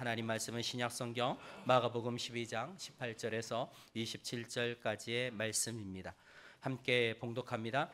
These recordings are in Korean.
하나님 말씀은 신약성경 마가복음 12장 18절에서 27절까지의 말씀입니다. 함께 봉독합니다.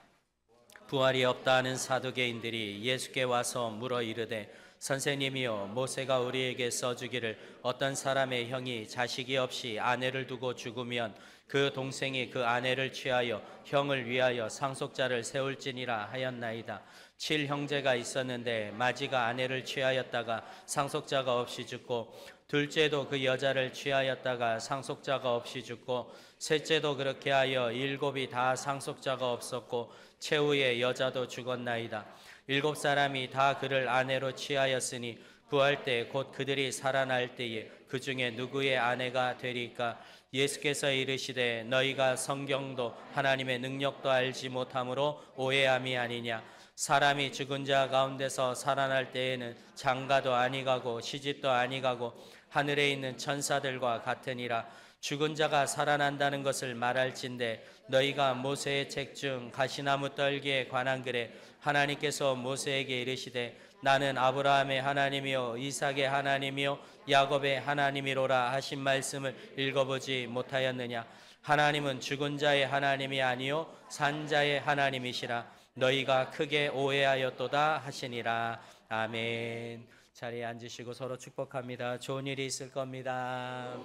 부활이 없다 하는 사두개인들이 예수께 와서 물어 이르되 선생님이여, 모세가 우리에게 써주기를 어떤 사람의 형이 자식이 없이 아내를 두고 죽으면 그 동생이 그 아내를 취하여 형을 위하여 상속자를 세울지니라 하였나이다. 7형제가 있었는데 마지가 아내를 취하였다가 상속자가 없이 죽고, 둘째도 그 여자를 취하였다가 상속자가 없이 죽고, 셋째도 그렇게 하여 7이 다 상속자가 없었고 최후의 여자도 죽었나이다. 7사람이 다 그를 아내로 취하였으니 부활 때 곧 그들이 살아날 때에 그 중에 누구의 아내가 되리까? 예수께서 이르시되 너희가 성경도 하나님의 능력도 알지 못함으로 오해함이 아니냐. 사람이 죽은 자 가운데서 살아날 때에는 장가도 아니가고 시집도 아니가고 하늘에 있는 천사들과 같으니라. 죽은 자가 살아난다는 것을 말할진대 너희가 모세의 책 중 가시나무 떨기에 관한 글에 하나님께서 모세에게 이르시되 나는 아브라함의 하나님이요 이삭의 하나님이요 야곱의 하나님이로라 하신 말씀을 읽어보지 못하였느냐. 하나님은 죽은 자의 하나님이 아니요 산 자의 하나님이시라. 너희가 크게 오해하였도다 하시니라. 아멘. 자리에 앉으시고 서로 축복합니다. 좋은 일이 있을 겁니다.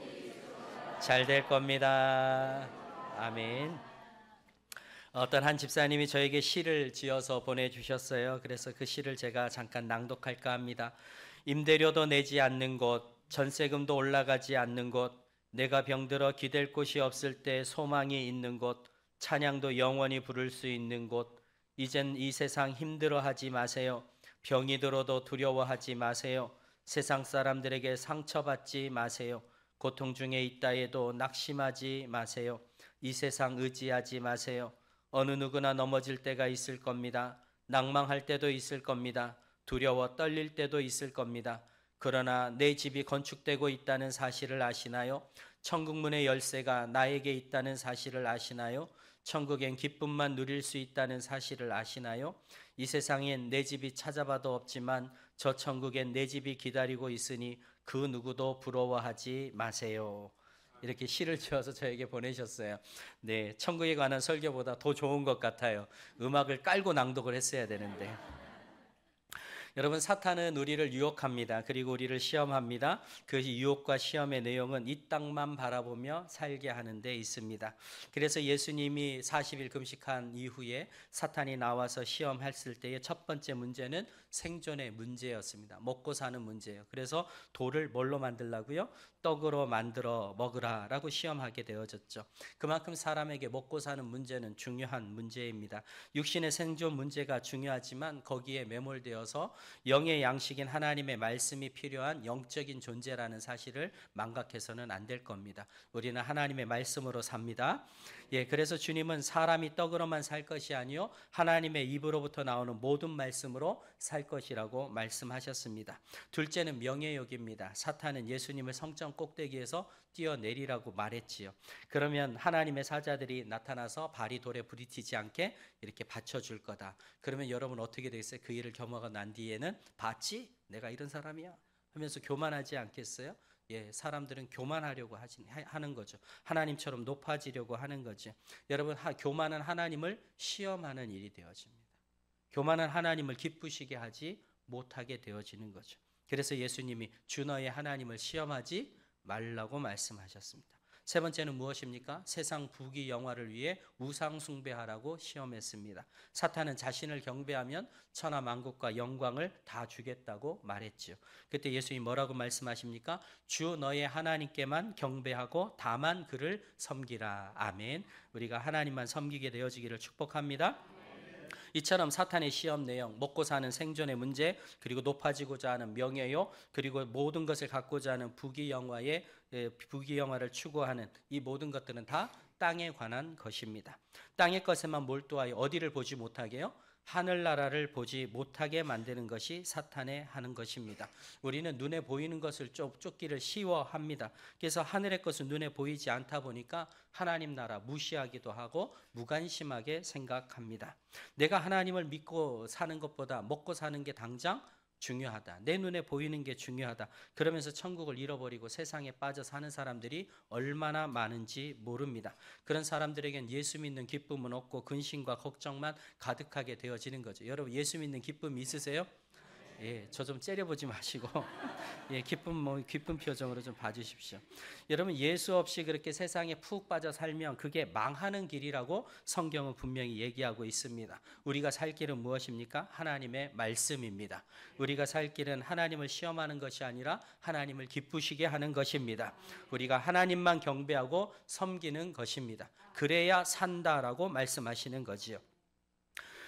잘 될 겁니다. 아멘. 어떤 한 집사님이 저에게 시를 지어서 보내주셨어요. 그래서 그 시를 제가 잠깐 낭독할까 합니다. 임대료도 내지 않는 곳, 전세금도 올라가지 않는 곳, 내가 병들어 기댈 곳이 없을 때 소망이 있는 곳, 찬양도 영원히 부를 수 있는 곳, 이젠 이 세상 힘들어하지 마세요. 병이 들어도 두려워하지 마세요. 세상 사람들에게 상처받지 마세요. 고통 중에 있다 해도 낙심하지 마세요. 이 세상 의지하지 마세요. 어느 누구나 넘어질 때가 있을 겁니다. 낭망할 때도 있을 겁니다. 두려워 떨릴 때도 있을 겁니다. 그러나 내 집이 건축되고 있다는 사실을 아시나요? 천국문의 열쇠가 나에게 있다는 사실을 아시나요? 천국엔 기쁨만 누릴 수 있다는 사실을 아시나요? 이 세상엔 내 집이 찾아봐도 없지만 저 천국엔 내 집이 기다리고 있으니 그 누구도 부러워하지 마세요. 이렇게 시를 지어서 저에게 보내셨어요. 네, 천국에 관한 설교보다 더 좋은 것 같아요. 음악을 깔고 낭독을 했어야 되는데. 여러분, 사탄은 우리를 유혹합니다. 그리고 우리를 시험합니다. 그 유혹과 시험의 내용은 이 땅만 바라보며 살게 하는 데 있습니다. 그래서 예수님이 40일 금식한 이후에 사탄이 나와서 시험했을 때의 첫 번째 문제는 생존의 문제였습니다. 먹고 사는 문제예요. 그래서 돌을 뭘로 만들라고요? 떡으로 만들어 먹으라라고 시험하게 되어졌죠. 그만큼 사람에게 먹고 사는 문제는 중요한 문제입니다. 육신의 생존 문제가 중요하지만 거기에 매몰되어서 영의 양식인 하나님의 말씀이 필요한 영적인 존재라는 사실을 망각해서는 안 될 겁니다. 우리는 하나님의 말씀으로 삽니다. 그래서 주님은 사람이 떡으로만 살 것이 아니요 하나님의 입으로부터 나오는 모든 말씀으로 살 것이라고 말씀하셨습니다. 둘째는 명예욕입니다. 사탄은 예수님을 성전 꼭대기에서 뛰어내리라고 말했지요. 그러면 하나님의 사자들이 나타나서 발이 돌에 부딪히지 않게 이렇게 받쳐줄 거다. 그러면 여러분 어떻게 되겠어요? 그 일을 경험하고 난 뒤에는 봤지? 내가 이런 사람이야 하면서 교만하지 않겠어요? 사람들은 교만하려고 하는 거죠. 하나님처럼 높아지려고 하는 거죠. 여러분, 교만은 하나님을 시험하는 일이 되어집니다. 교만은 하나님을 기쁘시게 하지 못하게 되어지는 거죠. 그래서 예수님이 주 너의 하나님을 시험하지 말라고 말씀하셨습니다. 세 번째는 무엇입니까? 세상 부귀 영화를 위해 우상 숭배하라고 시험했습니다. 사탄은 자신을 경배하면 천하 만국과 영광을 다 주겠다고 말했지요. 그때 예수님이 뭐라고 말씀하십니까? 주 너의 하나님께만 경배하고 다만 그를 섬기라. 아멘. 우리가 하나님만 섬기게 되어지기를 축복합니다. 이처럼 사탄의 시험 내용, 먹고 사는 생존의 문제, 그리고 높아지고자 하는 명예요, 그리고 모든 것을 갖고자 하는 부귀영화를 추구하는 이 모든 것들은 다 땅에 관한 것입니다. 땅의 것에만 몰두하여 어디를 보지 못하게요? 하늘나라를 보지 못하게 만드는 것이 사탄의 하는 것입니다. 우리는 눈에 보이는 것을 쫓기를 쉬워합니다. 그래서 하늘의 것은 눈에 보이지 않다 보니까 하나님 나라 무시하기도 하고 무관심하게 생각합니다. 내가 하나님을 믿고 사는 것보다 먹고 사는 게 당장 중요하다. 내 눈에 보이는 게 중요하다. 그러면서 천국을 잃어버리고 세상에 빠져 사는 사람들이 얼마나 많은지 모릅니다. 그런 사람들에겐 예수 믿는 기쁨은 없고 근심과 걱정만 가득하게 되어지는 거죠. 여러분 예수 믿는 기쁨이 있으세요? 예, 저 좀 째려보지 마시고 예, 기쁜 표정으로 좀 봐주십시오. 여러분 예수 없이 그렇게 세상에 푹 빠져 살면 그게 망하는 길이라고 성경은 분명히 얘기하고 있습니다. 우리가 살 길은 무엇입니까? 하나님의 말씀입니다. 우리가 살 길은 하나님을 시험하는 것이 아니라 하나님을 기쁘시게 하는 것입니다. 우리가 하나님만 경배하고 섬기는 것입니다. 그래야 산다라고 말씀하시는 거지요.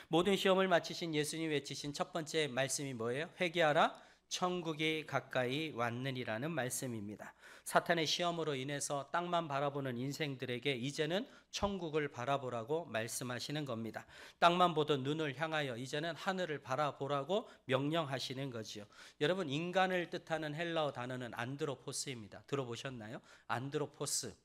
모든 시험을 마치신 예수님이 외치신 첫 번째 말씀이 뭐예요? 회개하라, 천국이 가까이 왔느니라는 말씀입니다. 사탄의 시험으로 인해서 땅만 바라보는 인생들에게 이제는 천국을 바라보라고 말씀하시는 겁니다. 땅만 보던 눈을 향하여 이제는 하늘을 바라보라고 명령하시는 거지요. 여러분 인간을 뜻하는 헬라어 단어는 안드로포스입니다. 들어보셨나요? 안드로포스.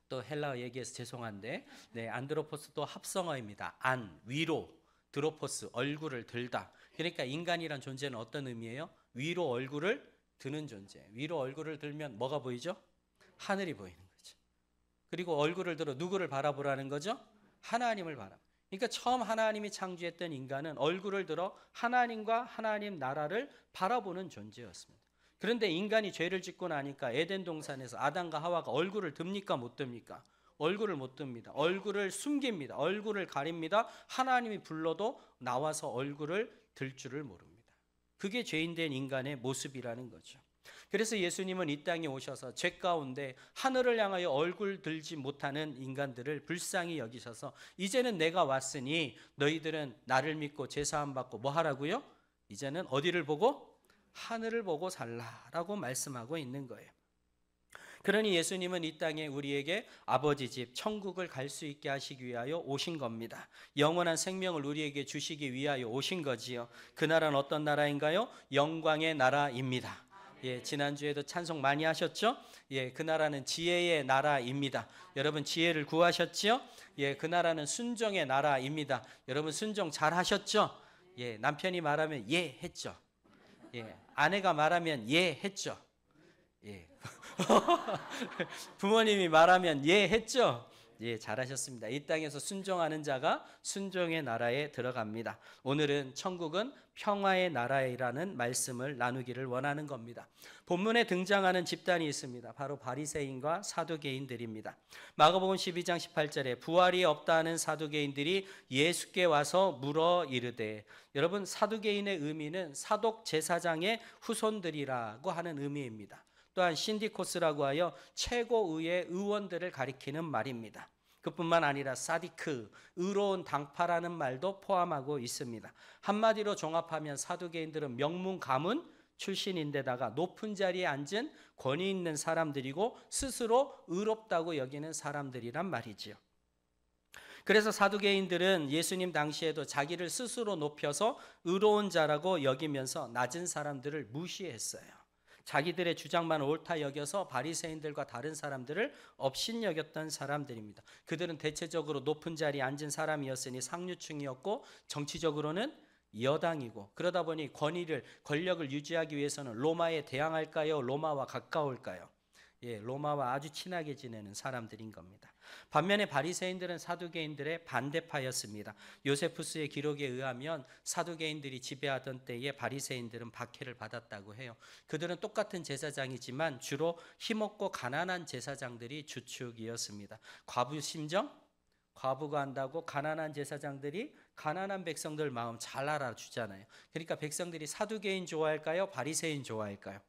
또 헬라어 얘기해서 죄송한데 안드로포스도 합성어입니다. 안, 위로, 드로포스, 얼굴을 들다. 그러니까 인간이란 존재는 어떤 의미예요? 위로 얼굴을 드는 존재. 위로 얼굴을 들면 뭐가 보이죠? 하늘이 보이는 거죠. 그리고 얼굴을 들어 누구를 바라보라는 거죠? 하나님을 바라보. 그러니까 처음 하나님이 창조했던 인간은 얼굴을 들어 하나님과 하나님 나라를 바라보는 존재였습니다. 그런데 인간이 죄를 짓고 나니까 에덴 동산에서 아담과 하와가 얼굴을 듭니까 못 듭니까? 얼굴을 못 듭니다. 얼굴을 숨깁니다. 얼굴을 가립니다. 하나님이 불러도 나와서 얼굴을 들 줄을 모릅니다. 그게 죄인된 인간의 모습이라는 거죠. 그래서 예수님은 이 땅에 오셔서 죄 가운데 하늘을 향하여 얼굴 들지 못하는 인간들을 불쌍히 여기셔서 이제는 내가 왔으니 너희들은 나를 믿고 죄사함 받고 뭐 하라고요? 이제는 어디를 보고? 하늘을 보고 살라라고 말씀하고 있는 거예요. 그러니 예수님은 이 땅에 우리에게 아버지 집 천국을 갈 수 있게 하시기 위하여 오신 겁니다. 영원한 생명을 우리에게 주시기 위하여 오신 거지요. 그 나라는 어떤 나라인가요? 영광의 나라입니다. 예, 지난주에도 찬송 많이 하셨죠? 예, 그 나라는 지혜의 나라입니다. 여러분 지혜를 구하셨지요? 예, 그 나라는 순종의 나라입니다. 여러분 순종 잘 하셨죠? 예, 남편이 말하면 예 했죠. 예, 아내가 말하면 예 했죠. 예. 부모님이 말하면 예 했죠. 예, 잘하셨습니다. 이 땅에서 순종하는 자가 순종의 나라에 들어갑니다. 오늘은 천국은 평화의 나라이라는 말씀을 나누기를 원하는 겁니다. 본문에 등장하는 집단이 있습니다. 바로 바리새인과 사두개인들입니다. 마가복음 12장 18절에 부활이 없다는 사두개인들이 예수께 와서 물어 이르되, 여러분 사두개인의 의미는 사독 제사장의 후손들이라고 하는 의미입니다. 또한 신디코스라고 하여 최고의회 의원들을 가리키는 말입니다. 그뿐만 아니라 사디크, 의로운 당파라는 말도 포함하고 있습니다. 한마디로 종합하면 사두개인들은 명문 가문 출신인데다가 높은 자리에 앉은 권위 있는 사람들이고 스스로 의롭다고 여기는 사람들이란 말이지요. 그래서 사두개인들은 예수님 당시에도 자기를 스스로 높여서 의로운 자라고 여기면서 낮은 사람들을 무시했어요. 자기들의 주장만 옳다 여겨서 바리새인들과 다른 사람들을 업신여겼던 사람들입니다. 그들은 대체적으로 높은 자리에 앉은 사람이었으니 상류층이었고 정치적으로는 여당이고, 그러다 보니 권력을 유지하기 위해서는 로마에 대항할까요? 로마와 가까울까요? 예, 로마와 아주 친하게 지내는 사람들인 겁니다. 반면에 바리새인들은 사두개인들의 반대파였습니다. 요세푸스의 기록에 의하면 사두개인들이 지배하던 때에 바리새인들은 박해를 받았다고 해요. 그들은 똑같은 제사장이지만 주로 힘없고 가난한 제사장들이 주축이었습니다. 과부 심정? 과부가 한다고 가난한 제사장들이 가난한 백성들 마음 잘 알아주잖아요. 그러니까 백성들이 사두개인 좋아할까요? 바리새인 좋아할까요?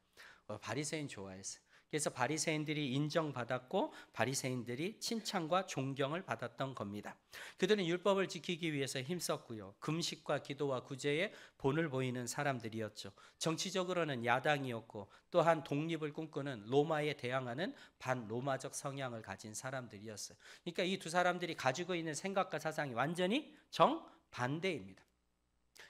바리새인 좋아했어요. 그래서 바리새인들이 인정받았고 바리새인들이 칭찬과 존경을 받았던 겁니다. 그들은 율법을 지키기 위해서 힘썼고요. 금식과 기도와 구제에 본을 보이는 사람들이었죠. 정치적으로는 야당이었고 또한 독립을 꿈꾸는 로마에 대항하는 반로마적 성향을 가진 사람들이었어요. 그러니까 이 두 사람들이 가지고 있는 생각과 사상이 완전히 정반대입니다.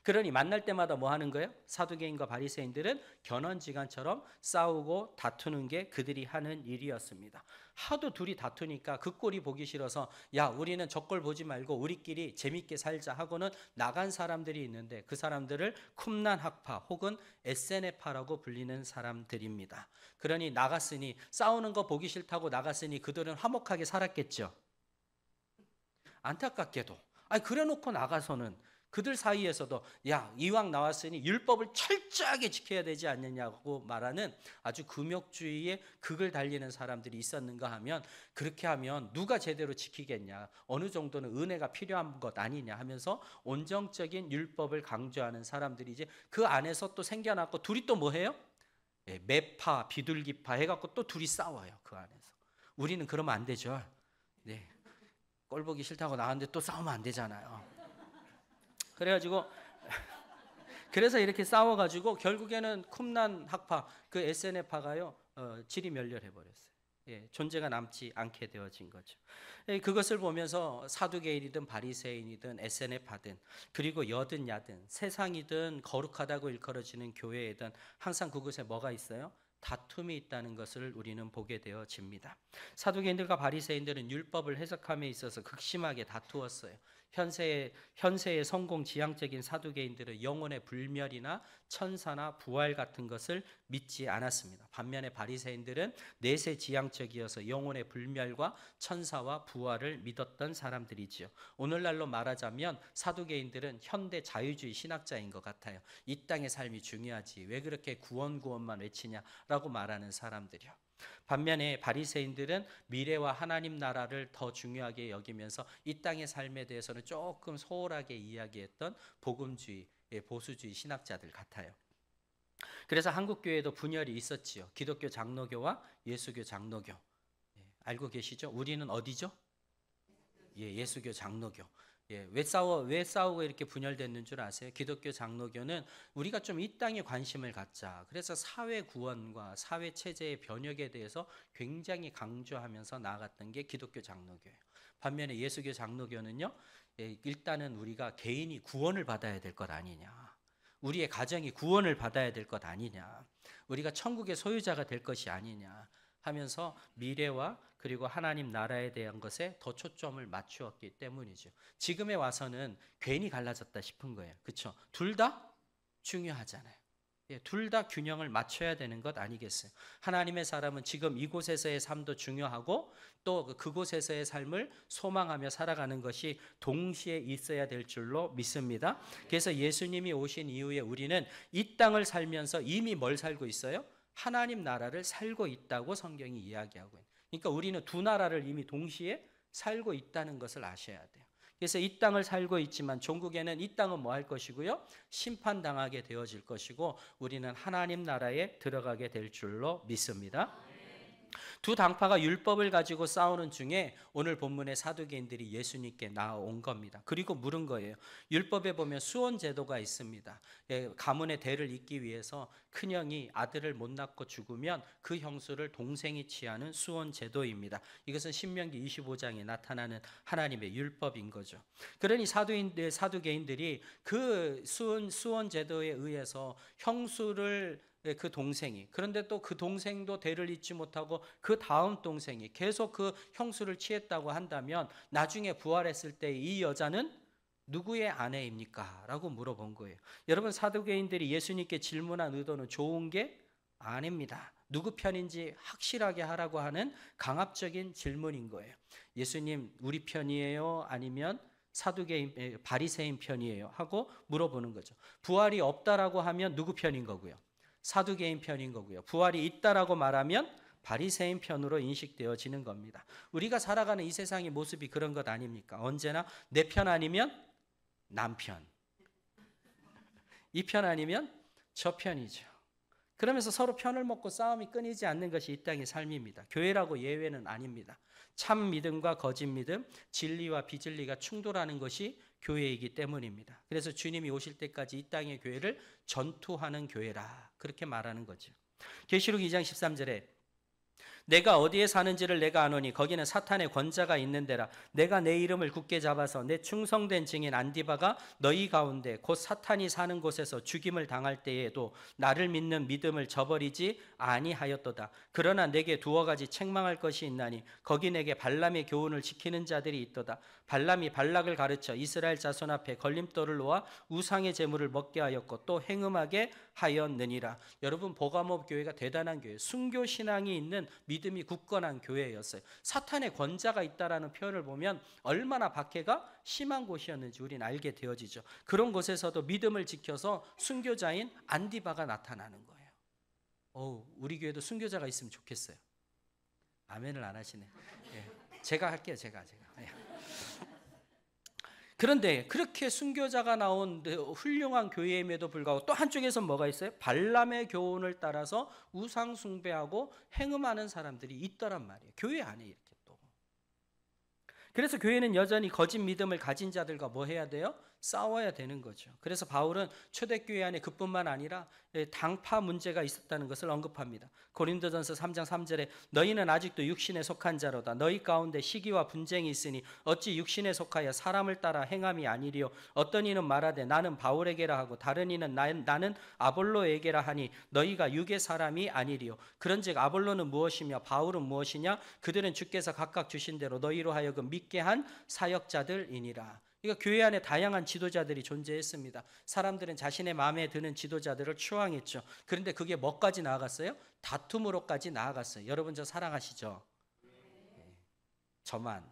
그러니 만날 때마다 뭐 하는 거예요? 사두개인과 바리새인들은 견원지간처럼 싸우고 다투는 게 그들이 하는 일이었습니다. 하도 둘이 다투니까 그 꼴이 보기 싫어서 야, 우리는 저 꼴 보지 말고 우리끼리 재밌게 살자 하고는 나간 사람들이 있는데 그 사람들을 쿰란학파 혹은 에세네파라고 불리는 사람들입니다. 그러니 나갔으니 싸우는 거 보기 싫다고 나갔으니 그들은 화목하게 살았겠죠. 안타깝게도 그래놓고 나가서는 그들 사이에서도 야, 이왕 나왔으니 율법을 철저하게 지켜야 되지 않느냐고 말하는 아주 금욕주의의 극을 달리는 사람들이 있었는가 하면, 그렇게 하면 누가 제대로 지키겠냐, 어느 정도는 은혜가 필요한 것 아니냐 하면서 온정적인 율법을 강조하는 사람들이 이제 그 안에서 또 생겨났고, 둘이 또 뭐해요? 매파, 비둘기파 해갖고 또 둘이 싸워요. 그 안에서. 우리는 그러면 안 되죠. 네, 꼴 보기 싫다고 나왔는데 또 싸우면 안 되잖아요. 그래가지고 그래서 이렇게 싸워가지고 결국에는 쿰란학파, 그 에세네파가요 지리멸렬해 버렸어요. 존재가 남지 않게 되어진 거죠. 그것을 보면서 사두개인이든 바리새인이든 에세네파든 그리고 여든 야든 세상이든 거룩하다고 일컬어지는 교회이든 항상 그곳에 뭐가 있어요? 다툼이 있다는 것을 우리는 보게 되어집니다. 사두개인들과 바리새인들은 율법을 해석함에 있어서 극심하게 다투었어요. 현세의 성공 지향적인 사두개인들은 영혼의 불멸이나 천사나 부활 같은 것을 믿지 않았습니다. 반면에 바리새인들은 내세 지향적이어서 영혼의 불멸과 천사와 부활을 믿었던 사람들이지요. 오늘날로 말하자면 사두개인들은 현대 자유주의 신학자인 것 같아요. 이 땅의 삶이 중요하지 왜 그렇게 구원만 외치냐라고 말하는 사람들이요. 반면에 바리새인들은 미래와 하나님 나라를 더 중요하게 여기면서 이 땅의 삶에 대해서는 조금 소홀하게 이야기했던 복음주의, 보수주의 신학자들 같아요. 그래서 한국 교회에도 분열이 있었지요. 기독교 장로교와 예수교 장로교. 알고 계시죠? 우리는 어디죠? 예수교 장로교. 왜 싸우고 이렇게 분열됐는 줄 아세요? 기독교 장로교는 우리가 좀 이 땅에 관심을 갖자. 그래서 사회 구원과 사회 체제의 변혁에 대해서 굉장히 강조하면서 나아갔던 게 기독교 장로교예요. 반면에 예수교 장로교는요, 일단은 우리가 개인이 구원을 받아야 될 것 아니냐. 우리의 가정이 구원을 받아야 될 것 아니냐. 우리가 천국의 소유자가 될 것이 아니냐 하면서 미래와 그리고 하나님 나라에 대한 것에 더 초점을 맞추었기 때문이죠. 지금에 와서는 괜히 갈라졌다 싶은 거예요. 그렇죠? 둘 다 중요하잖아요. 둘 다 균형을 맞춰야 되는 것 아니겠어요? 하나님의 사람은 지금 이곳에서의 삶도 중요하고 또 그곳에서의 삶을 소망하며 살아가는 것이 동시에 있어야 될 줄로 믿습니다. 그래서 예수님이 오신 이후에 우리는 이 땅을 살면서 이미 뭘 살고 있어요? 하나님 나라를 살고 있다고 성경이 이야기하고 있는. 그러니까 우리는 두 나라를 이미 동시에 살고 있다는 것을 아셔야 돼요. 그래서 이 땅을 살고 있지만 종국에는 이 땅은 뭐 할 것이고요? 심판당하게 되어질 것이고 우리는 하나님 나라에 들어가게 될 줄로 믿습니다. 두 당파가 율법을 가지고 싸우는 중에 오늘 본문의 사두개인들이 예수님께 나온 겁니다. 그리고 물은 거예요. 율법에 보면 수혼 제도가 있습니다. 가문의 대를 잇기 위해서 큰형이 아들을 못 낳고 죽으면 그 형수를 동생이 취하는 수혼 제도입니다. 이것은 신명기 25장에 나타나는 하나님의 율법인 거죠. 그러니 사두개인들이 그 수혼 제도에 의해서 형수를 그 동생이, 그런데 또 그 동생도 대를 잇지 못하고 그 다음 동생이 계속 그 형수를 취했다고 한다면 나중에 부활했을 때 이 여자는 누구의 아내입니까? 라고 물어본 거예요. 여러분, 사두개인들이 예수님께 질문한 의도는 좋은 게 아닙니다. 누구 편인지 확실하게 하라고 하는 강압적인 질문인 거예요. 예수님, 우리 편이에요? 아니면 사두개인, 바리새인 편이에요? 하고 물어보는 거죠. 부활이 없다라고 하면 누구 편인 거고요? 사두개인 편인 거고요. 부활이 있다라고 말하면 바리새인 편으로 인식되어지는 겁니다. 우리가 살아가는 이 세상의 모습이 그런 것 아닙니까? 언제나 내 편 아니면 남편, 이 편 아니면 저 편이죠. 그러면서 서로 편을 먹고 싸움이 끊이지 않는 것이 이 땅의 삶입니다. 교회라고 예외는 아닙니다. 참 믿음과 거짓 믿음, 진리와 비진리가 충돌하는 것이 교회이기 때문입니다. 그래서 주님이 오실 때까지 이 땅의 교회를 전투하는 교회라 그렇게 말하는 거죠. 계시록 2장 13절에 내가 어디에 사는지를 내가 아노니 거기는 사탄의 권자가 있는 데라. 내가 내 이름을 굳게 잡아서 내 충성된 증인 안디바가 너희 가운데 곧 사탄이 사는 곳에서 죽임을 당할 때에도 나를 믿는 믿음을 저버리지 아니하였도다. 그러나 내게 두어 가지 책망할 것이 있나니 거기 내게 발람의 교훈을 지키는 자들이 있도다. 발람이 발락을 가르쳐 이스라엘 자손 앞에 걸림돌을 놓아 우상의 제물을 먹게 하였고 또 행음하게 하였느니라. 여러분, 보가모 교회가 대단한 교회, 순교 신앙이 있는 믿음이 굳건한 교회였어요. 사탄의 권자가 있다라는 표현을 보면 얼마나 박해가 심한 곳이었는지 우리는 알게 되어지죠. 그런 곳에서도 믿음을 지켜서 순교자인 안디바가 나타나는 거예요. 우리 교회도 순교자가 있으면 좋겠어요. 아멘을 안 하시네. 제가 할게요. 제가. 그런데 그렇게 순교자가 나온 훌륭한 교회임에도 불구하고 또 한쪽에서 뭐가 있어요? 발람의 교훈을 따라서 우상 숭배하고 행음하는 사람들이 있더란 말이에요. 교회 안에 이렇게 또. 그래서 교회는 여전히 거짓 믿음을 가진 자들과 뭐 해야 돼요? 싸워야 되는 거죠. 그래서 바울은 초대교회 안에 그뿐만 아니라 당파 문제가 있었다는 것을 언급합니다. 고린도전서 3장 3절에 너희는 아직도 육신에 속한 자로다. 너희 가운데 시기와 분쟁이 있으니 어찌 육신에 속하여 사람을 따라 행함이 아니리요. 어떤 이는 말하되 나는 바울에게라 하고 다른 이는 나는 아볼로에게라 하니 너희가 육의 사람이 아니리요. 그런즉 아볼로는 무엇이며 바울은 무엇이냐? 그들은 주께서 각각 주신 대로 너희로 하여금 믿게 한 사역자들이니라. 그러니까 교회 안에 다양한 지도자들이 존재했습니다. 사람들은 자신의 마음에 드는 지도자들을 추앙했죠. 그런데 그게 뭐까지 나아갔어요? 다툼으로까지 나아갔어요. 여러분 저 사랑하시죠? 저만.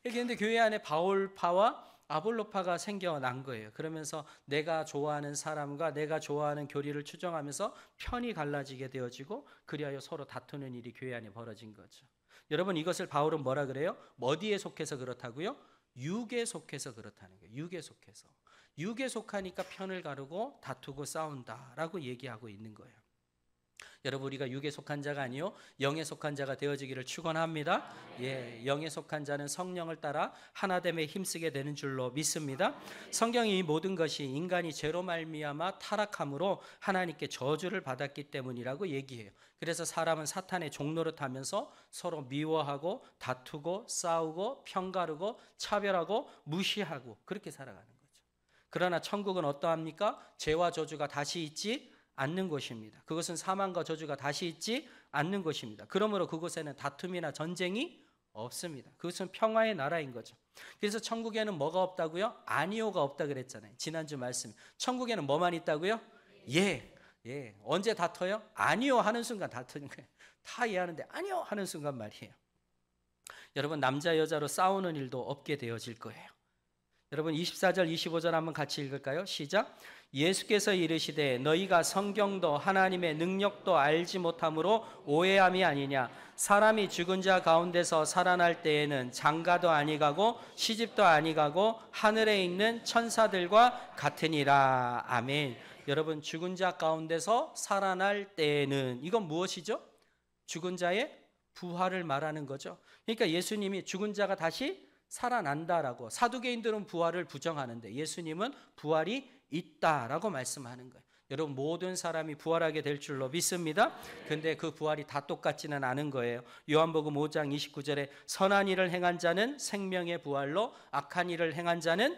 그런데 교회 안에 바울파와 아볼로파가 생겨난 거예요. 그러면서 내가 좋아하는 사람과 내가 좋아하는 교리를 추정하면서 편이 갈라지게 되어지고 그리하여 서로 다투는 일이 교회 안에 벌어진 거죠. 여러분, 이것을 바울은 뭐라 그래요? 어디에 속해서 그렇다고요? 육에 속해서 그렇다는 거예요. 육에 속해서. 육에 속하니까 편을 가르고 다투고 싸운다라고 얘기하고 있는 거예요. 여러분, 우리가 육에 속한 자가 아니요 영에 속한 자가 되어지기를 축원합니다. 영에 속한 자는 성령을 따라 하나됨에 힘쓰게 되는 줄로 믿습니다. 성경이 이 모든 것이 인간이 죄로 말미암아 타락함으로 하나님께 저주를 받았기 때문이라고 얘기해요. 그래서 사람은 사탄의 종노릇하면서 서로 미워하고 다투고 싸우고 편가르고 차별하고 무시하고 그렇게 살아가는 거죠. 그러나 천국은 어떠합니까? 죄와 저주가 다시 있지 않는 곳입니다. 그것은 사망과 저주가 다시 있지 않는 곳입니다. 그러므로 그곳에는 다툼이나 전쟁이 없습니다. 그것은 평화의 나라인 거죠. 그래서 천국에는 뭐가 없다고요? 아니오가 없다 그랬잖아요. 지난주 말씀. 천국에는 뭐만 있다고요? 언제 다퉈요? 아니요 하는 순간 다투는 거예요. 다 이해하는데 아니요 하는 순간 말이에요. 여러분, 남자 여자로 싸우는 일도 없게 되어질 거예요. 여러분, 24절 25절 한번 같이 읽을까요? 시작. 예수께서 이르시되 너희가 성경도 하나님의 능력도 알지 못함으로 오해함이 아니냐. 사람이 죽은 자 가운데서 살아날 때에는 장가도 아니가고 시집도 아니가고 하늘에 있는 천사들과 같으니라. 아멘. 여러분, 죽은 자 가운데서 살아날 때에는 이건 무엇이죠? 죽은 자의 부활을 말하는 거죠. 그러니까 예수님이 죽은 자가 다시 살아난다라고, 사두개인들은 부활을 부정하는데 예수님은 부활이 있다라고 말씀하는 거예요. 여러분, 모든 사람이 부활하게 될 줄로 믿습니다. 근데 그 부활이 다 똑같지는 않은 거예요. 요한복음 5장 29절에 선한 일을 행한 자는 생명의 부활로, 악한 일을 행한 자는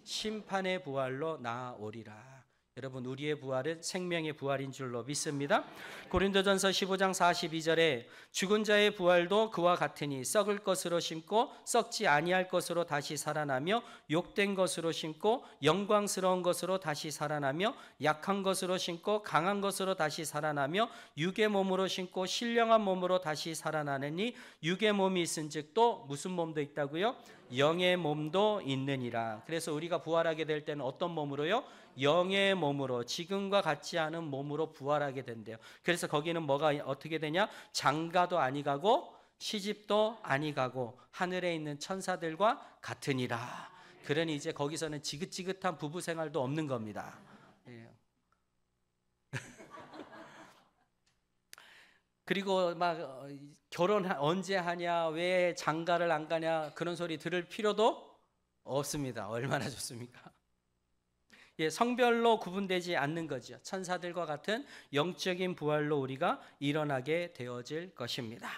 심판의 부활로 나아오리라. 여러분, 우리의 부활은 생명의 부활인 줄로 믿습니다. 고린도전서 15장 42절에 죽은 자의 부활도 그와 같으니 썩을 것으로 심고 썩지 아니할 것으로 다시 살아나며 욕된 것으로 심고 영광스러운 것으로 다시 살아나며 약한 것으로 심고 강한 것으로 다시 살아나며 육의 몸으로 심고 신령한 몸으로 다시 살아나느니 육의 몸이 있은즉 또 무슨 몸도 있다고요? 영의 몸도 있느니라. 그래서 우리가 부활하게 될 때는 어떤 몸으로요? 영의 몸으로, 지금과 같지 않은 몸으로 부활하게 된대요. 그래서 거기는 뭐가 어떻게 되냐? 장가도 아니가고 시집도 아니가고 하늘에 있는 천사들과 같으니라. 그러니 이제 거기서는 지긋지긋한 부부 생활도 없는 겁니다. 그리고 막 결혼 언제 하냐, 왜 장가를 안 가냐 그런 소리 들을 필요도 없습니다. 얼마나 좋습니까? 성별로 구분되지 않는 거죠. 천사들과 같은 영적인 부활로 우리가 일어나게 되어질 것입니다.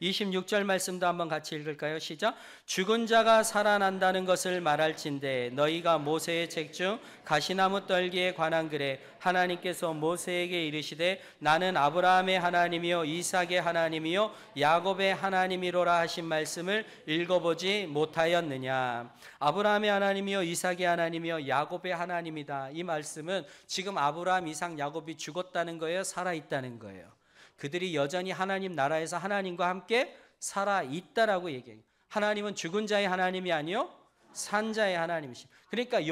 26절 말씀도 한번 같이 읽을까요? 시작. 죽은 자가 살아난다는 것을 말할진대 너희가 모세의 책 중 가시나무 떨기에 관한 글에 하나님께서 모세에게 이르시되 나는 아브라함의 하나님이요 이삭의 하나님이요 야곱의 하나님이로라 하신 말씀을 읽어보지 못하였느냐. 아브라함의 하나님이요 이삭의 하나님이요 야곱의 하나님이다. 이 말씀은 지금 아브라함, 이삭, 야곱이 죽었다는 거예요? 살아있다는 거예요? 그들이 여전히 하나님 나라에서 하나님과 함께 살아있다라고 얘기해요. 하나님은 죽은 자의 하나님이 아니요 산 자의 하나님이시. 그러니까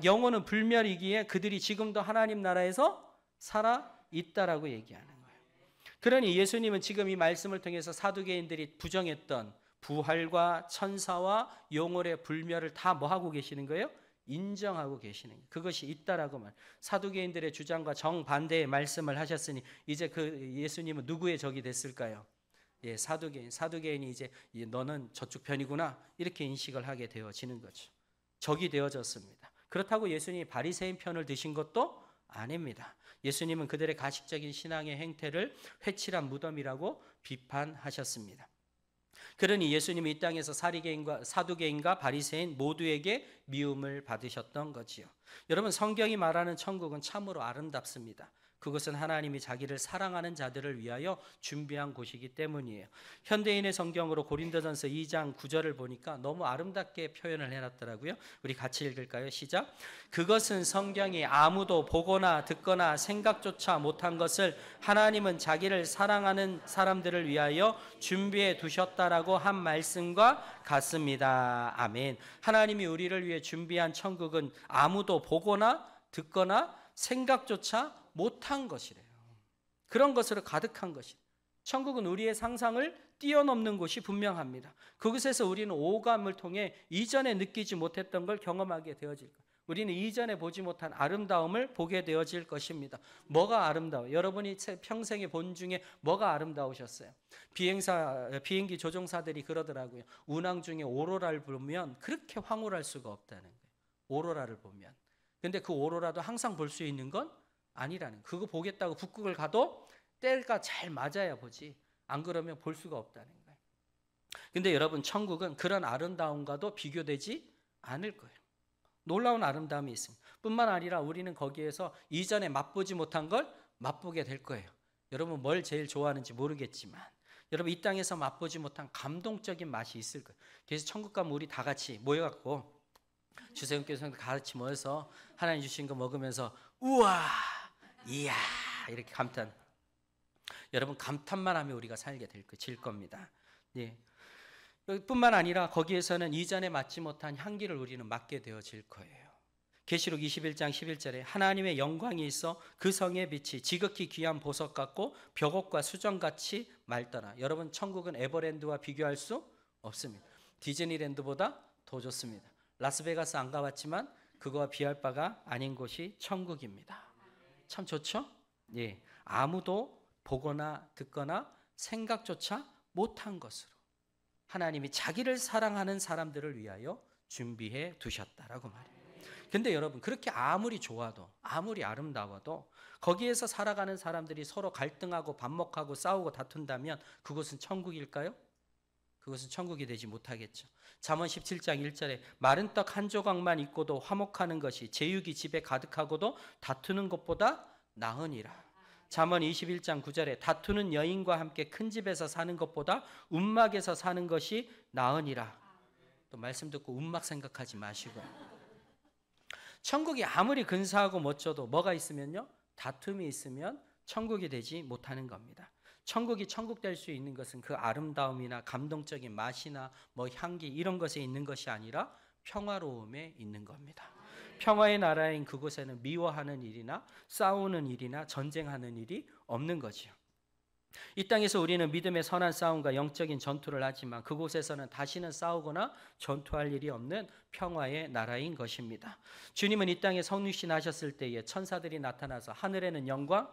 영원은 불멸이기에 그들이 지금도 하나님 나라에서 살아있다라고 얘기하는 거예요. 그러니 예수님은 지금 이 말씀을 통해서 사두개인들이 부정했던 부활과 천사와 영혼의 불멸을 다 뭐 하고 계시는 거예요? 인정하고 계시는 거예요. 그것이 있다라고 말. 사두개인들의 주장과 정반대의 말씀을 하셨으니 이제 그 예수님은 누구의 적이 됐을까요? 예, 사두개인이 이제 너는 저쪽 편이구나 이렇게 인식을 하게 되어지는 거죠. 적이 되어졌습니다. 그렇다고 예수님이 바리새인 편을 드신 것도 아닙니다. 예수님은 그들의 가식적인 신앙의 행태를 회칠한 무덤이라고 비판하셨습니다. 그러니 예수님이 이 땅에서 사두개인과 바리새인 모두에게 미움을 받으셨던 거지요. 여러분, 성경이 말하는 천국은 참으로 아름답습니다. 그것은 하나님이 자기를 사랑하는 자들을 위하여 준비한 곳이기 때문이에요. 현대인의 성경으로 고린도전서 2장 9절을 보니까 너무 아름답게 표현을 해놨더라고요. 우리 같이 읽을까요? 시작. 그것은 성경이 아무도 보거나 듣거나 생각조차 못한 것을 하나님은 자기를 사랑하는 사람들을 위하여 준비해 두셨다라고 한 말씀과 같습니다. 아멘. 하나님이 우리를 위해 준비한 천국은 아무도 보거나 듣거나 생각조차 못한 것이래요. 그런 것으로 가득한 것이래요. 천국은 우리의 상상을 뛰어넘는 곳이 분명합니다. 그곳에서 우리는 오감을 통해 이전에 느끼지 못했던 걸 경험하게 되어질 거예요. 우리는 이전에 보지 못한 아름다움을 보게 되어질 것입니다. 뭐가 아름다워요? 여러분이 평생에 본 중에 뭐가 아름다우셨어요? 비행기 조종사들이 그러더라고요. 운항 중에 오로라를 보면 그렇게 황홀할 수가 없다는 거예요. 오로라를 보면. 근데 그 오로라도 항상 볼 수 있는 건 아니라는 거예요. 그거 보겠다고 북극을 가도 때가 잘 맞아야 보지. 안 그러면 볼 수가 없다는 거예요. 근데 여러분, 천국은 그런 아름다움과도 비교되지 않을 거예요. 놀라운 아름다움이 있습니다. 뿐만 아니라 우리는 거기에서 이전에 맛보지 못한 걸 맛보게 될 거예요. 여러분, 뭘 제일 좋아하는지 모르겠지만 여러분, 이 땅에서 맛보지 못한 감동적인 맛이 있을 거예요. 그래서 천국 가면 우리 다 같이 모여갖고 주세훈께서 같이 모여서 하나님 주신 거 먹으면서 우와, 이야 이렇게 감탄. 여러분, 감탄만 하면 우리가 살게 질 겁니다. 예. 뿐만 아니라 거기에서는 이전에 맡지 못한 향기를 우리는 맡게 되어질 거예요. 계시록 21장 11절에 하나님의 영광이 있어 그 성의 빛이 지극히 귀한 보석 같고 벽옥과 수정같이 맑더라. 여러분, 천국은 에버랜드와 비교할 수 없습니다. 디즈니랜드보다 더 좋습니다. 라스베가스 안 가봤지만 그거와 비할 바가 아닌 곳이 천국입니다. 참 좋죠? 예, 아무도 보거나 듣거나 생각조차 못한 것으로 하나님이 자기를 사랑하는 사람들을 위하여 준비해 두셨다라고 말해요. 근데 여러분, 그렇게 아무리 좋아도 아무리 아름다워도 거기에서 살아가는 사람들이 서로 갈등하고 반목하고 싸우고 다툰다면 그것은 천국일까요? 그것은 천국이 되지 못하겠죠. 잠언 17장 1절에 마른 떡 한 조각만 있고도 화목하는 것이 제육이 집에 가득하고도 다투는 것보다 나으니라. 잠언 21장 9절에 다투는 여인과 함께 큰 집에서 사는 것보다 움막에서 사는 것이 나으니라. 또 말씀 듣고 움막 생각하지 마시고. 천국이 아무리 근사하고 멋져도 뭐가 있으면요? 다툼이 있으면 천국이 되지 못하는 겁니다. 천국이 천국 될 수 있는 것은 그 아름다움이나 감동적인 맛이나 뭐 향기 이런 것에 있는 것이 아니라 평화로움에 있는 겁니다. 평화의 나라인 그곳에는 미워하는 일이나 싸우는 일이나 전쟁하는 일이 없는 거지요. 이 땅에서 우리는 믿음의 선한 싸움과 영적인 전투를 하지만 그곳에서는 다시는 싸우거나 전투할 일이 없는 평화의 나라인 것입니다. 주님은 이 땅에 성육신 하셨을 때에 천사들이 나타나서 하늘에는 영광,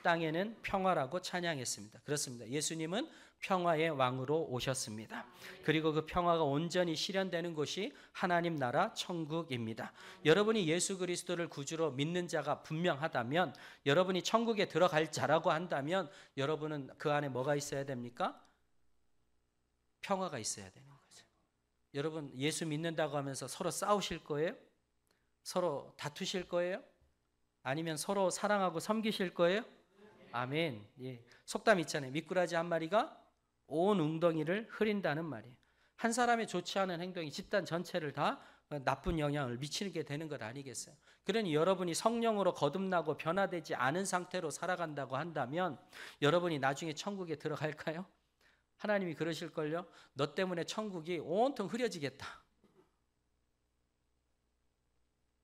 땅에는 평화라고 찬양했습니다. 그렇습니다. 예수님은 평화의 왕으로 오셨습니다. 그리고 그 평화가 온전히 실현되는 곳이 하나님 나라 천국입니다. 여러분이 예수 그리스도를 구주로 믿는 자가 분명하다면, 여러분이 천국에 들어갈 자라고 한다면, 여러분은 그 안에 뭐가 있어야 됩니까? 평화가 있어야 되는 거죠. 여러분 예수 믿는다고 하면서 서로 싸우실 거예요? 서로 다투실 거예요? 아니면 서로 사랑하고 섬기실 거예요? 아멘. 예. 속담 있잖아요. 미꾸라지 한 마리가 온 웅덩이를 흐린다는 말이에요. 한 사람의 좋지 않은 행동이 집단 전체를 다 나쁜 영향을 미치게 되는 것 아니겠어요? 그러니 여러분이 성령으로 거듭나고 변화되지 않은 상태로 살아간다고 한다면 여러분이 나중에 천국에 들어갈까요? 하나님이 그러실걸요? 너 때문에 천국이 온통 흐려지겠다.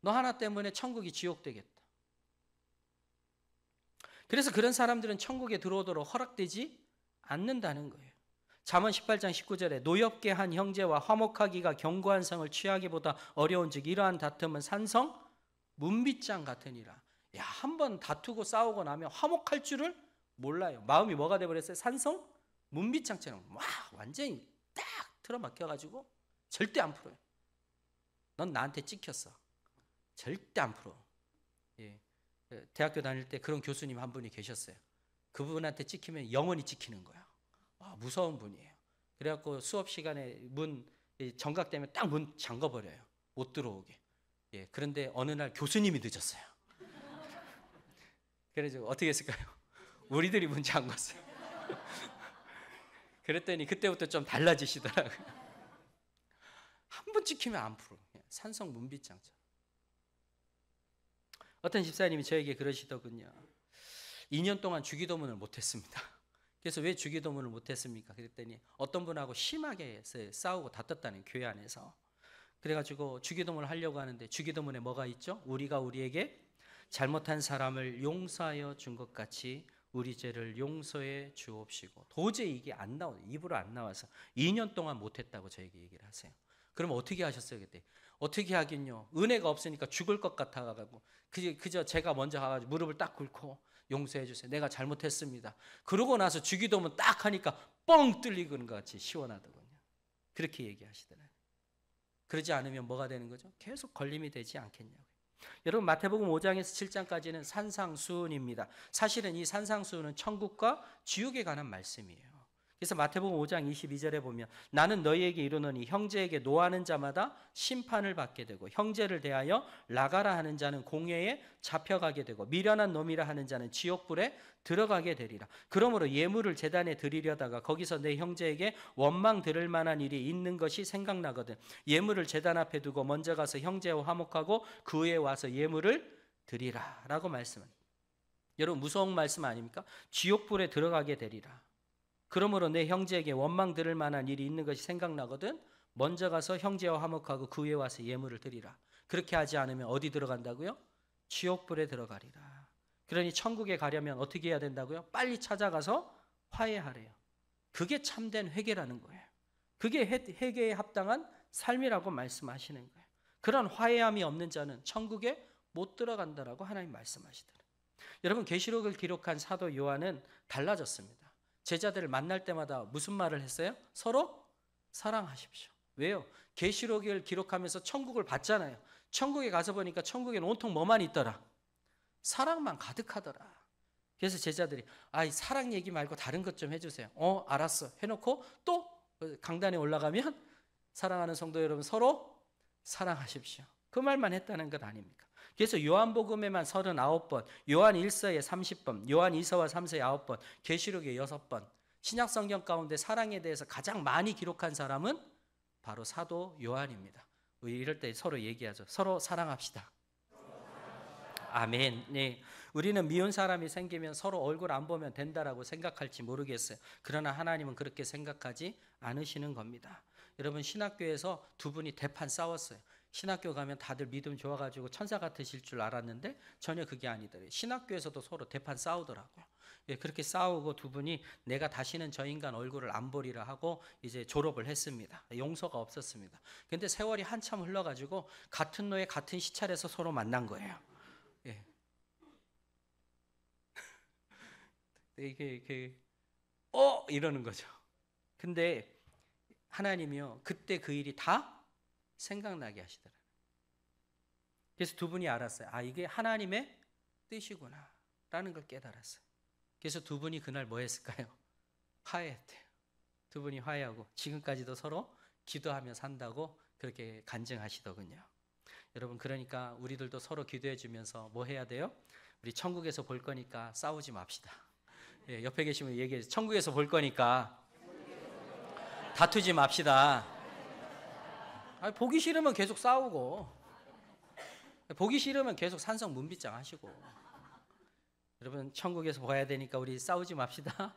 너 하나 때문에 천국이 지옥 되겠다. 그래서 그런 사람들은 천국에 들어오도록 허락되지 않는다는 거예요. 잠언 18장 19절에 노엽게 한 형제와 화목하기가 견고한 성을 취하기보다 어려운즉 이러한 다툼은 산성 문빗장 같으니라. 야, 한번 다투고 싸우고 나면 화목할 줄을 몰라요. 마음이 뭐가 돼버렸어요? 산성 문빗장처럼 와 완전히 딱 틀어막혀가지고 절대 안 풀어요. 넌 나한테 찍혔어. 절대 안 풀어. 예. 대학교 다닐 때 그런 교수님 한 분이 계셨어요. 그분한테 찍히면 영원히 찍히는 거야. 와, 무서운 분이에요. 그래갖고 수업 시간에 문 정각되면 딱 문 잠궈버려요. 못 들어오게. 예. 그런데 어느 날 교수님이 늦었어요. 그래서 어떻게 했을까요? 우리들이 문 잠궜어요. 그랬더니 그때부터 좀 달라지시더라고요. 한 번 찍히면 안 풀어. 산성 문빗장처럼. 어떤 집사님이 저에게 그러시더군요. 2년 동안 주기도문을 못했습니다. 그래서 왜 주기도문을 못했습니까? 그랬더니 어떤 분하고 심하게 싸우고 다퉜다는 교회 안에서. 그래가지고 주기도문을 하려고 하는데 주기도문에 뭐가 있죠? 우리가 우리에게 잘못한 사람을 용서하여 준 것 같이 우리 죄를 용서해 주옵시고. 도저히 이게 안 나와요. 입으로 안 나와서 2년 동안 못했다고 저에게 얘기를 하세요. 그럼 어떻게 하셨어요 그때? 어떻게 하긴요. 은혜가 없으니까 죽을 것 같아가지고 그저 제가 먼저 가가지고 무릎을 딱 꿇고 용서해 주세요. 내가 잘못했습니다. 그러고 나서 주기도문 딱 하니까 뻥 뚫리는 것 같이 시원하더군요. 그렇게 얘기하시더라고요. 그러지 않으면 뭐가 되는 거죠? 계속 걸림이 되지 않겠냐고요. 여러분 마태복음 5장에서 7장까지는 산상수훈입니다. 사실은 이 산상수훈은 천국과 지옥에 관한 말씀이에요. 그래서 마태복음 5장 22절에 보면 나는 너희에게 이르노니 형제에게 노하는 자마다 심판을 받게 되고 형제를 대하여 나가라 하는 자는 공회에 잡혀가게 되고 미련한 놈이라 하는 자는 지옥불에 들어가게 되리라. 그러므로 예물을 제단에 드리려다가 거기서 내 형제에게 원망 들을 만한 일이 있는 것이 생각나거든. 예물을 제단 앞에 두고 먼저 가서 형제와 화목하고 그 후에 와서 예물을 드리라 라고 말씀은. 여러분 무서운 말씀 아닙니까? 지옥불에 들어가게 되리라. 그러므로 내 형제에게 원망 들을 만한 일이 있는 것이 생각나거든 먼저 가서 형제와 화목하고 그 후에 와서 예물을 드리라. 그렇게 하지 않으면 어디 들어간다고요? 지옥불에 들어가리라. 그러니 천국에 가려면 어떻게 해야 된다고요? 빨리 찾아가서 화해하래요. 그게 참된 회개라는 거예요. 그게 회개에 합당한 삶이라고 말씀하시는 거예요. 그런 화해함이 없는 자는 천국에 못 들어간다라고 하나님 말씀하시더라고요. 여러분 계시록을 기록한 사도 요한은 달라졌습니다. 제자들을 만날 때마다 무슨 말을 했어요? 서로 사랑하십시오. 왜요? 계시록을 기록하면서 천국을 봤잖아요. 천국에 가서 보니까 천국에는 온통 뭐만 있더라? 사랑만 가득하더라. 그래서 제자들이 사랑 얘기 말고 다른 것 좀 해주세요. 알았어. 해놓고 또 강단에 올라가면 사랑하는 성도 여러분 서로 사랑하십시오. 그 말만 했다는 것 아닙니까? 그래서 요한복음에만 39번, 요한 1서에 30번, 요한 2서와 3서에 9번, 계시록에 6번, 신약성경 가운데 사랑에 대해서 가장 많이 기록한 사람은 바로 사도 요한입니다. 우리 이럴 때 서로 얘기하죠. 서로 사랑합시다. 아멘. 네. 우리는 미운 사람이 생기면 서로 얼굴 안 보면 된다라고 생각할지 모르겠어요. 그러나 하나님은 그렇게 생각하지 않으시는 겁니다. 여러분 신학교에서 두 분이 대판 싸웠어요. 신학교 가면 다들 믿음 좋아가지고 천사 같으실 줄 알았는데 전혀 그게 아니더래요. 신학교에서도 서로 대판 싸우더라고요. 예, 그렇게 싸우고 두 분이 내가 다시는 저 인간 얼굴을 안 보리라 하고 이제 졸업을 했습니다. 용서가 없었습니다. 근데 세월이 한참 흘러가지고 같은 노예 같은 시찰에서 서로 만난 거예요. 예. 이게 이러는 거죠. 근데 하나님이요, 그때 그 일이 다 생각나게 하시더라고요. 그래서 두 분이 알았어요. 아, 이게 하나님의 뜻이구나 라는 걸 깨달았어요. 그래서 두 분이 그날 뭐 했을까요? 화해했대요. 두 분이 화해하고 지금까지도 서로 기도하며 산다고 그렇게 간증하시더군요. 여러분, 그러니까 우리들도 서로 기도해 주면서 뭐 해야 돼요? 우리 천국에서 볼 거니까 싸우지 맙시다. 예, 옆에 계시면 얘기해. 천국에서 볼 거니까 다투지 맙시다. 아니, 보기 싫으면 계속 싸우고, 보기 싫으면 계속 산성 문빗장 하시고. 여러분, 천국에서 봐야 되니까 우리 싸우지 맙시다.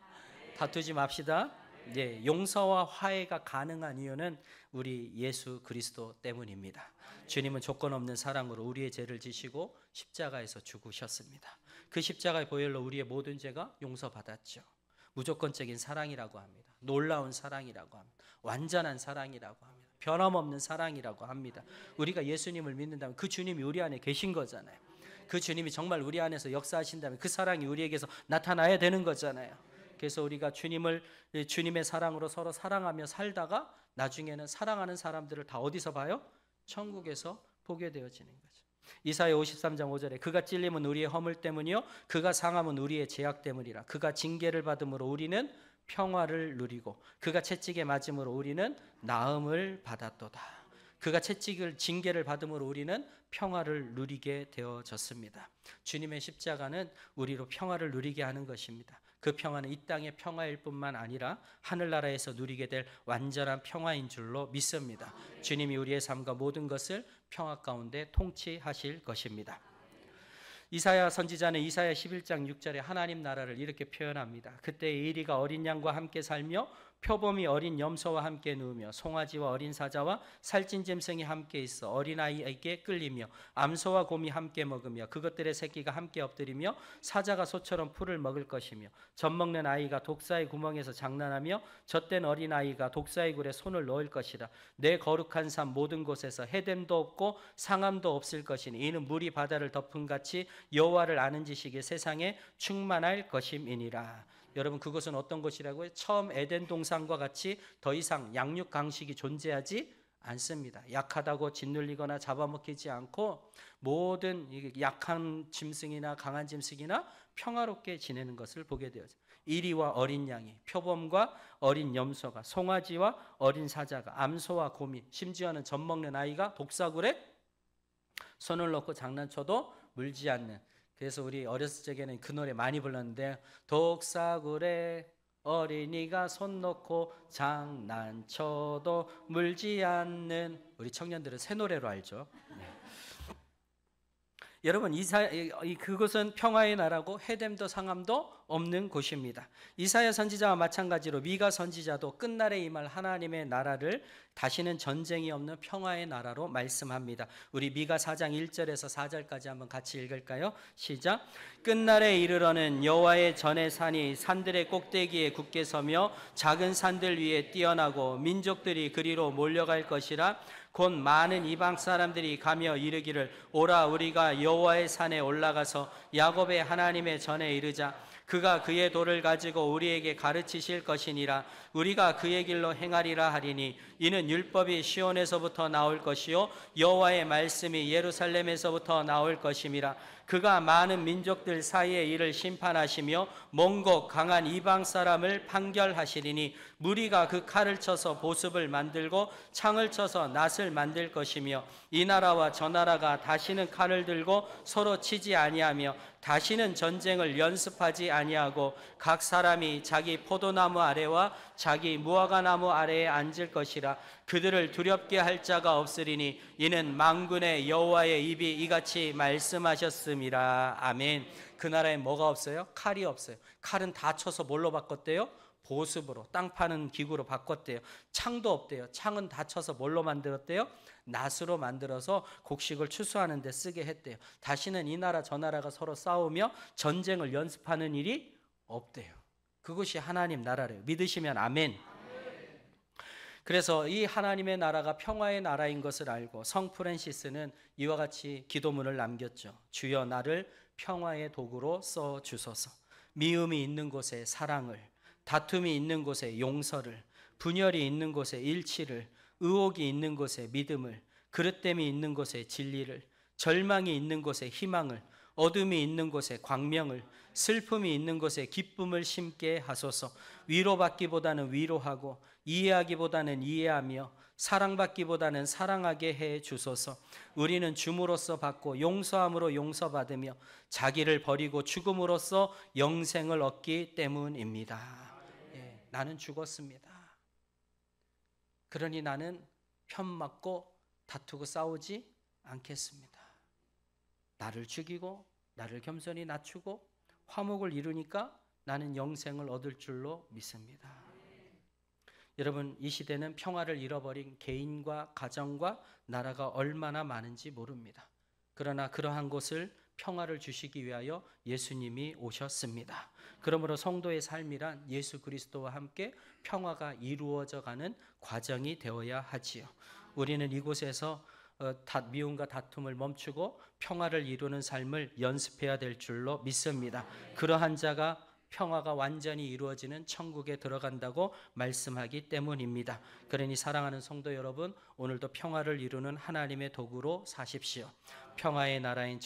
다투지 맙시다. 예, 용서와 화해가 가능한 이유는 우리 예수 그리스도 때문입니다. 주님은 조건 없는 사랑으로 우리의 죄를 지시고 십자가에서 죽으셨습니다. 그 십자가의 보혈로 우리의 모든 죄가 용서받았죠. 무조건적인 사랑이라고 합니다. 놀라운 사랑이라고 합니다. 완전한 사랑이라고 합니다. 변함없는 사랑이라고 합니다. 우리가 예수님을 믿는다면 그 주님이 우리 안에 계신 거잖아요. 그 주님이 정말 우리 안에서 역사하신다면 그 사랑이 우리에게서 나타나야 되는 거잖아요. 그래서 우리가 주님의 사랑으로 서로 사랑하며 살다가 나중에는 사랑하는 사람들을 다 어디서 봐요? 천국에서 보게 되어지는 거죠. 이사야 53장 5절에 그가 찔림은 우리의 허물 때문이요 그가 상함은 우리의 죄악 때문이라. 그가 징계를 받음으로 우리는 평화를 누리고 그가 채찍에 맞음으로 우리는 나음을 받았도다. 그가 징계를 받음으로 우리는 평화를 누리게 되어졌습니다. 주님의 십자가는 우리로 평화를 누리게 하는 것입니다. 그 평화는 이 땅의 평화일 뿐만 아니라 하늘나라에서 누리게 될 완전한 평화인 줄로 믿습니다. 주님이 우리의 삶과 모든 것을 평화 가운데 통치하실 것입니다. 이사야 선지자는 이사야 11장 6절에 하나님 나라를 이렇게 표현합니다. 그때 에리가 어린 양과 함께 살며 표범이 어린 염소와 함께 누우며 송아지와 어린 사자와 살찐 짐승이 함께 있어 어린아이에게 끌리며 암소와 곰이 함께 먹으며 그것들의 새끼가 함께 엎드리며 사자가 소처럼 풀을 먹을 것이며 젖먹는 아이가 독사의 구멍에서 장난하며 젖된 어린아이가 독사의 굴에 손을 넣을 것이라. 내 거룩한 삶 모든 곳에서 해됨도 없고 상함도 없을 것이니 이는 물이 바다를 덮은 같이 여호와를 아는 지식이 세상에 충만할 것임이니라. 여러분, 그것은 어떤 것이라고요? 처음 에덴 동산과 같이 더 이상 양육 강식이 존재하지 않습니다. 약하다고 짓눌리거나 잡아먹히지 않고 모든 약한 짐승이나 강한 짐승이나 평화롭게 지내는 것을 보게 되어요. 이리와 어린 양이, 표범과 어린 염소가, 송아지와 어린 사자가, 암소와 곰이, 심지어는 젖먹는 아이가 독사굴에 손을 넣고 장난쳐도 물지 않는. 그래서 우리 어렸을 적에는 그 노래 많이 불렀는데 독사굴에 어린이가 손 넣고 장난쳐도 물지 않는. 우리 청년들은 새 노래로 알죠. 네. 여러분, 그곳은 평화의 나라고 해됨도 상함도 없는 곳입니다. 이사야 선지자와 마찬가지로 미가 선지자도 끝날에 임할 하나님의 나라를 다시는 전쟁이 없는 평화의 나라로 말씀합니다. 우리 미가 4장 1절에서 4절까지 한번 같이 읽을까요? 시작. 끝날에 이르러는 여호와의 전의 산이 산들의 꼭대기에 굳게 서며 작은 산들 위에 뛰어나고 민족들이 그리로 몰려갈 것이라. 곧 많은 이방 사람들이 가며 이르기를 오라 우리가 여호와의 산에 올라가서 야곱의 하나님의 전에 이르자. 그가 그의 도를 가지고 우리에게 가르치실 것이니라. 우리가 그의 길로 행하리라 하리니 이는 율법이 시온에서부터 나올 것이요 여호와의 말씀이 예루살렘에서부터 나올 것임이라. 그가 많은 민족들 사이에 이를 심판하시며 먼 곳 강한 이방 사람을 판결하시리니 무리가 그 칼을 쳐서 보습을 만들고 창을 쳐서 낫을 만들 것이며 이 나라와 저 나라가 다시는 칼을 들고 서로 치지 아니하며 다시는 전쟁을 연습하지 아니하고 각 사람이 자기 포도나무 아래와 자기 무화과나무 아래에 앉을 것이라. 그들을 두렵게 할 자가 없으리니 이는 만군의 여호와의 입이 이같이 말씀하셨음이라. 아멘. 그 나라에 뭐가 없어요? 칼이 없어요. 칼은 다 쳐서 뭘로 바꿨대요? 보습으로, 땅 파는 기구로 바꿨대요. 창도 없대요. 창은 다 쳐서 뭘로 만들었대요? 낫으로 만들어서 곡식을 추수하는 데 쓰게 했대요. 다시는 이 나라 저 나라가 서로 싸우며 전쟁을 연습하는 일이 없대요. 그것이 하나님 나라래요. 믿으시면 아멘. 그래서 이 하나님의 나라가 평화의 나라인 것을 알고 성 프란시스는 이와 같이 기도문을 남겼죠. 주여 나를 평화의 도구로 써 주소서. 미움이 있는 곳에 사랑을, 다툼이 있는 곳에 용서를, 분열이 있는 곳에 일치를, 의혹이 있는 곳에 믿음을, 그릇됨이 있는 곳에 진리를, 절망이 있는 곳에 희망을, 어둠이 있는 곳에 광명을, 슬픔이 있는 곳에 기쁨을 심게 하소서. 위로받기보다는 위로하고, 이해하기보다는 이해하며, 사랑받기보다는 사랑하게 해 주소서. 우리는 줌으로써 받고 용서함으로 용서받으며 자기를 버리고 죽음으로써 영생을 얻기 때문입니다. 예, 나는 죽었습니다. 그러니 나는 편 맞고 다투고 싸우지 않겠습니다. 나를 죽이고 나를 겸손히 낮추고 화목을 이루니까 나는 영생을 얻을 줄로 믿습니다. 여러분, 이 시대는 평화를 잃어버린 개인과 가정과 나라가 얼마나 많은지 모릅니다. 그러나 그러한 곳을 평화를 주시기 위하여 예수님이 오셨습니다. 그러므로 성도의 삶이란 예수 그리스도와 함께 평화가 이루어져 가는 과정이 되어야 하지요. 우리는 이곳에서 미움과 다툼을 멈추고 평화를 이루는 삶을 연습해야 될 줄로 믿습니다. 그러한 자가 평화가 완전히 이루어지는 천국에 들어간다고 말씀하기 때문입니다. 그러니 사랑하는 성도 여러분, 오늘도 평화를 이루는 하나님의 도구로 사십시오. 평화의 나라인